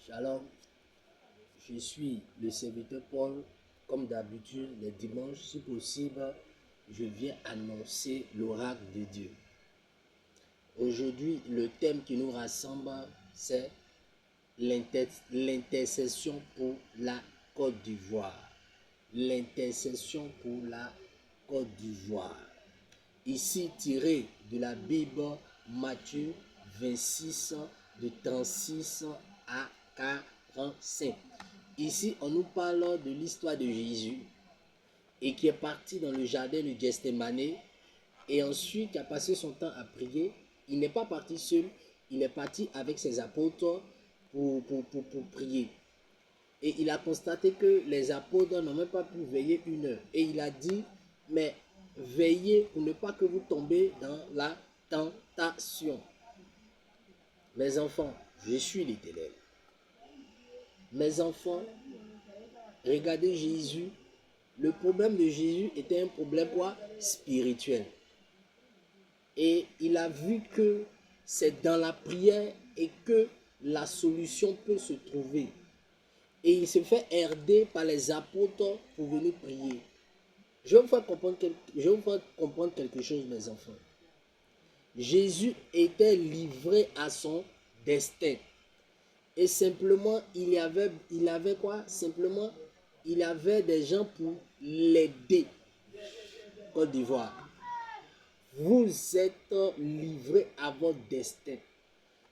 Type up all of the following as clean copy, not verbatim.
Shalom, je suis le serviteur Paul. Comme d'habitude, les dimanches, si possible, je viens annoncer l'oracle de Dieu. Aujourd'hui, le thème qui nous rassemble, c'est l'intercession pour la Côte d'Ivoire. L'intercession pour la Côte d'Ivoire. Ici, tiré de la Bible, Matthieu 26, de 36 à 45. Ici, on nous parle de l'histoire de Jésus et qui est parti dans le jardin de Gethsémani et ensuite qui a passé son temps à prier. Il n'est pas parti seul, il est parti avec ses apôtres pour prier. Et il a constaté que les apôtres n'ont même pas pu veiller 1 heure. Et il a dit, mais veillez pour ne pas que vous tombez dans la tentation. Mes enfants, je suis l'Éternel. Mes enfants, regardez Jésus. Le problème de Jésus était un problème quoi? Spirituel. Et il a vu que c'est dans la prière et que la solution peut se trouver. Et il se fait herder par les apôtres pour venir prier. Je vais vous faire comprendre quelque chose, mes enfants. Jésus était livré à son destin. Et simplement, il avait quoi? Simplement, il avait des gens pour l'aider. Côte d'Ivoire. Vous êtes livré à votre destin.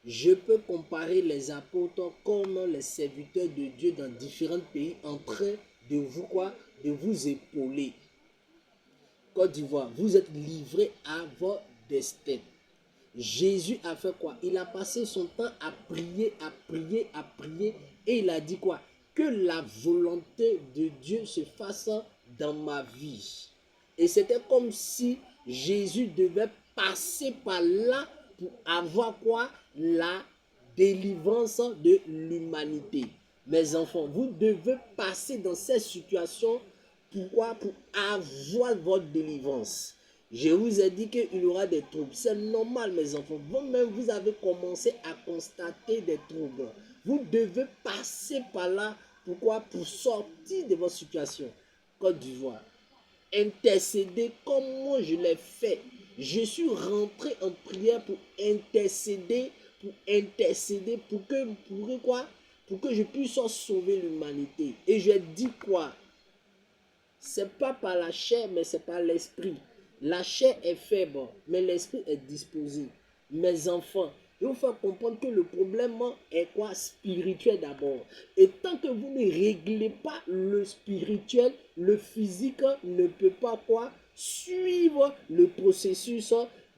Je peux comparer les apôtres comme les serviteurs de Dieu dans différents pays en train de vous quoi? De vous épauler. Côte d'Ivoire, vous êtes livré à votre destin. Jésus a fait quoi? Il a passé son temps à prier, à prier, à prier. Et il a dit quoi? Que la volonté de Dieu se fasse dans ma vie. Et c'était comme si Jésus devait passer par là pour avoir quoi? La délivrance de l'humanité. Mes enfants, vous devez passer dans cette situation. Pourquoi? Pour avoir votre délivrance. Je vous ai dit qu'il y aura des troubles. C'est normal, mes enfants. Vous-même, vous avez commencé à constater des troubles. Vous devez passer par là. Pourquoi? Pour sortir de votre situation. Côte d'Ivoire. Intercéder comme moi je l'ai fait. Je suis rentré en prière pour intercéder pour que je puisse sauver l'humanité. Et je dis quoi? C'est pas par la chair, mais c'est par l'esprit. La chair est faible, mais l'esprit est disposé. Mes enfants, il faut faire comprendre que le problème est quoi? Spirituel d'abord. Et tant que vous ne réglez pas le spirituel, le physique ne peut pas quoi? Suivre le processus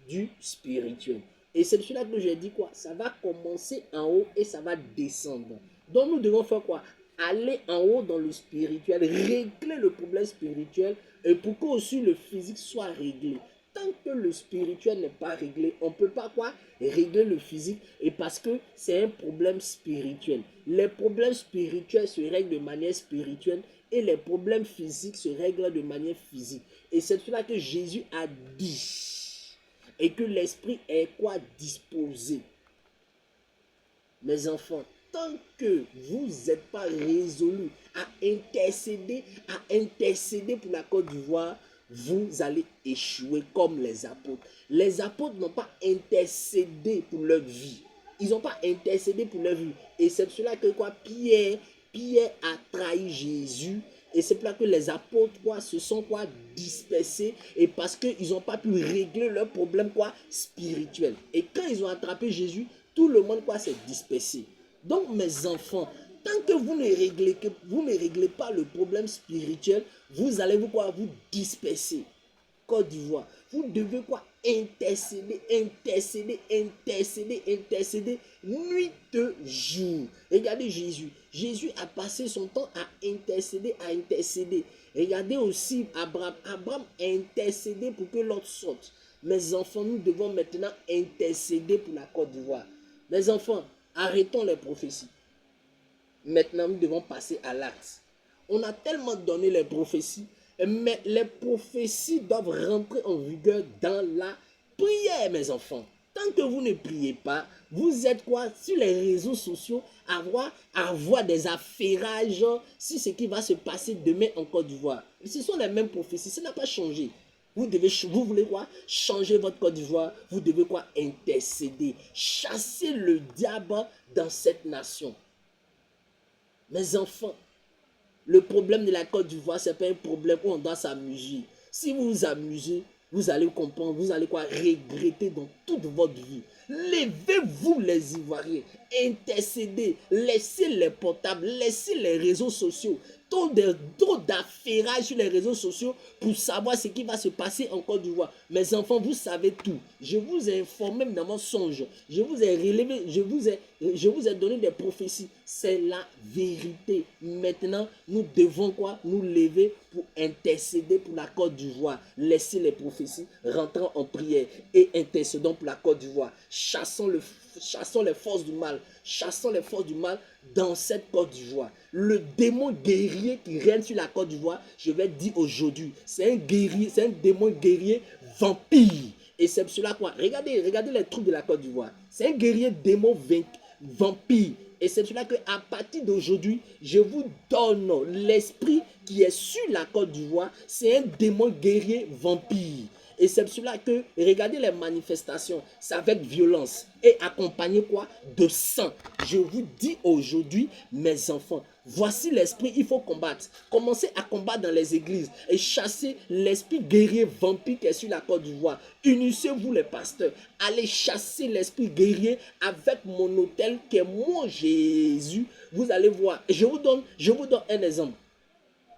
du spirituel. Et c'est cela que j'ai dit quoi? Ça va commencer en haut et ça va descendre. Donc nous devons faire quoi? Aller en haut dans le spirituel, régler le problème spirituel et pour que aussi le physique soit réglé. Tant que le spirituel n'est pas réglé, on ne peut pas quoi? Régler le physique et parce que c'est un problème spirituel. Les problèmes spirituels se règlent de manière spirituelle et les problèmes physiques se règlent de manière physique. Et c'est cela que Jésus a dit. Et que l'esprit est quoi? Disposé. Mes enfants, tant que vous n'êtes pas résolus à intercéder pour la Côte d'Ivoire, vous allez échouer comme les apôtres. Les apôtres n'ont pas intercédé pour leur vie. Ils n'ont pas intercédé pour leur vie. Et c'est pour cela que quoi? Pierre a trahi Jésus. Et c'est pour cela que les apôtres quoi, se sont quoi, dispersés. Et parce qu'ils n'ont pas pu régler leurs problèmes quoi, spirituels. Et quand ils ont attrapé Jésus, tout le monde quoi, s'est dispersé. Donc mes enfants, tant que vous ne réglez pas le problème spirituel, vous allez vous disperser. Côte d'Ivoire, vous devez quoi? Intercéder, nuit et jour. Regardez Jésus. Jésus a passé son temps à intercéder. Regardez aussi Abraham. Abraham a intercédé pour que l'autre sorte. Mes enfants, nous devons maintenant intercéder pour la Côte d'Ivoire. Mes enfants, arrêtons les prophéties. Maintenant, nous devons passer à l'acte. On a tellement donné les prophéties, mais les prophéties doivent rentrer en vigueur dans la prière, mes enfants. Tant que vous ne priez pas, vous êtes quoi? Sur les réseaux sociaux, à voir des affairages sur ce qui va se passer demain en Côte d'Ivoire. Ce sont les mêmes prophéties, ça n'a pas changé. Vous voulez quoi? Changer votre Côte d'Ivoire. Vous devez quoi? Intercéder. Chasser le diable dans cette nation. Mes enfants, le problème de la Côte d'Ivoire, ce n'est pas un problème où on doit s'amuser. Si vous vous amusez, vous allez comprendre, vous allez quoi? Regretter dans toute votre vie. Levez-vous les Ivoiriens, intercédez, laissez les portables, laissez les réseaux sociaux, trop d'affairages sur les réseaux sociaux pour savoir ce qui va se passer en Côte d'Ivoire. Mes enfants, vous savez tout. Je vous ai informé dans mon songe. Je vous ai relevé, je vous ai donné des prophéties. C'est la vérité. Maintenant, nous devons quoi? Nous lever pour intercéder pour la Côte d'Ivoire. Laissez les prophéties, rentrons en prière et intercédons pour la Côte d'Ivoire. Chassons les forces du mal. Chassons les forces du mal dans cette Côte d'Ivoire. Le démon guerrier qui règne sur la Côte d'Ivoire, je vais dire aujourd'hui, c'est un guerrier, c'est un démon guerrier vampire. Et c'est cela quoi? Regardez les troupes de la Côte d'Ivoire. C'est un guerrier démon vampire. Et c'est cela qu'à partir d'aujourd'hui, je vous donne l'esprit qui est sur la Côte d'Ivoire. C'est un démon guerrier vampire. Et c'est cela que, regardez les manifestations, c'est avec violence et accompagné quoi? De sang. Je vous dis aujourd'hui, mes enfants, voici l'esprit, il faut combattre. Commencez à combattre dans les églises et chasser l'esprit guerrier vampire qui est sur la Côte d'Ivoire. Unissez-vous les pasteurs, allez chasser l'esprit guerrier avec mon autel qui est mon Jésus. Vous allez voir, je vous donne un exemple.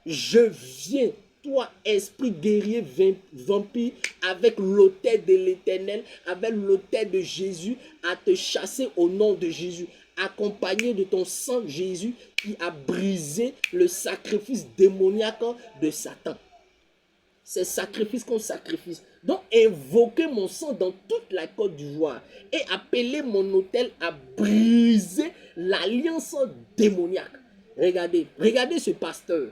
Je viens, toi, esprit guerrier vampire, avec l'autel de l'Éternel, avec l'autel de Jésus, à te chasser au nom de Jésus, accompagné de ton sang Jésus qui a brisé le sacrifice démoniaque de Satan. C'est sacrifice contre sacrifice. Donc, invoquez mon sang dans toute la Côte d'Ivoire et appelez mon autel à briser l'alliance démoniaque. Regardez ce pasteur.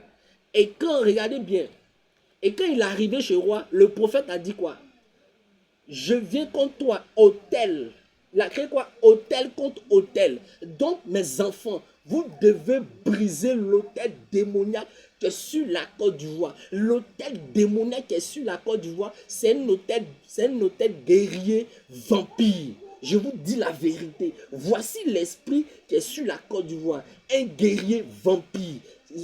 Et quand, regardez bien, et quand il est arrivé chez le roi, le prophète a dit quoi? Je viens contre toi, autel. Il a créé quoi? Autel contre autel. Donc, mes enfants, vous devez briser l'autel démoniaque qui est sur la Côte d'Ivoire. L'autel démoniaque qui est sur la Côte d'Ivoire, c'est un autel guerrier vampire. Je vous dis la vérité. Voici l'esprit qui est sur la Côte d'Ivoire. Un guerrier vampire.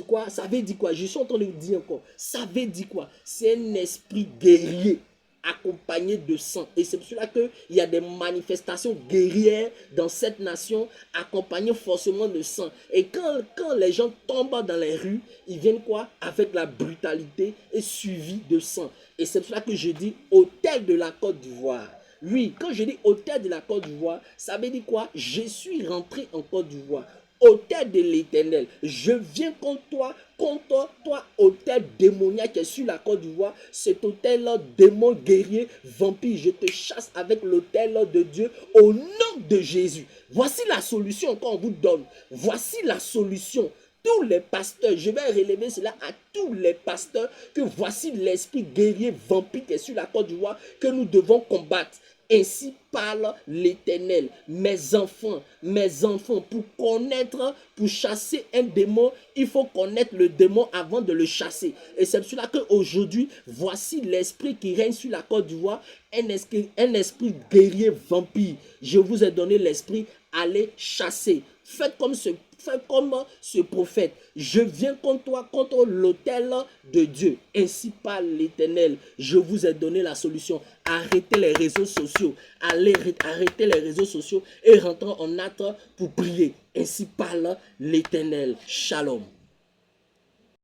Quoi? Ça veut dire quoi? Je suis en train de vous dire encore. Ça veut dire quoi? C'est un esprit guerrier accompagné de sang. Et c'est pour cela qu'il y a des manifestations guerrières dans cette nation accompagnées forcément de sang. Et quand les gens tombent dans les rues, ils viennent quoi? Avec la brutalité et suivi de sang. Et c'est pour cela que je dis autel de la Côte d'Ivoire. Oui, quand je dis autel de la Côte d'Ivoire, ça veut dire quoi? Je suis rentré en Côte d'Ivoire. Autel de l'Éternel, je viens contre toi, autel démoniaque qui est sur la Côte d'Ivoire, cet autel-là, démon guerrier, vampire, je te chasse avec l'autel de Dieu au nom de Jésus. Voici la solution qu'on vous donne. Voici la solution. Tous les pasteurs, je vais relever cela à tous les pasteurs, que voici l'esprit guerrier vampire qui est sur la Côte d'Ivoire que nous devons combattre. Ainsi parle l'Éternel. Mes enfants, pour chasser un démon, il faut connaître le démon avant de le chasser. Et c'est pour cela qu'aujourd'hui, voici l'esprit qui règne sur la Côte d'Ivoire, un esprit guerrier vampire. Je vous ai donné l'esprit, allez chasser. Faites comme ce prophète. Je viens contre toi, contre l'autel de Dieu. Ainsi parle l'Éternel. Je vous ai donné la solution. Arrêtez les réseaux sociaux. Arrêtez les réseaux sociaux et rentrez en acte pour prier. Ainsi parle l'Éternel. Shalom.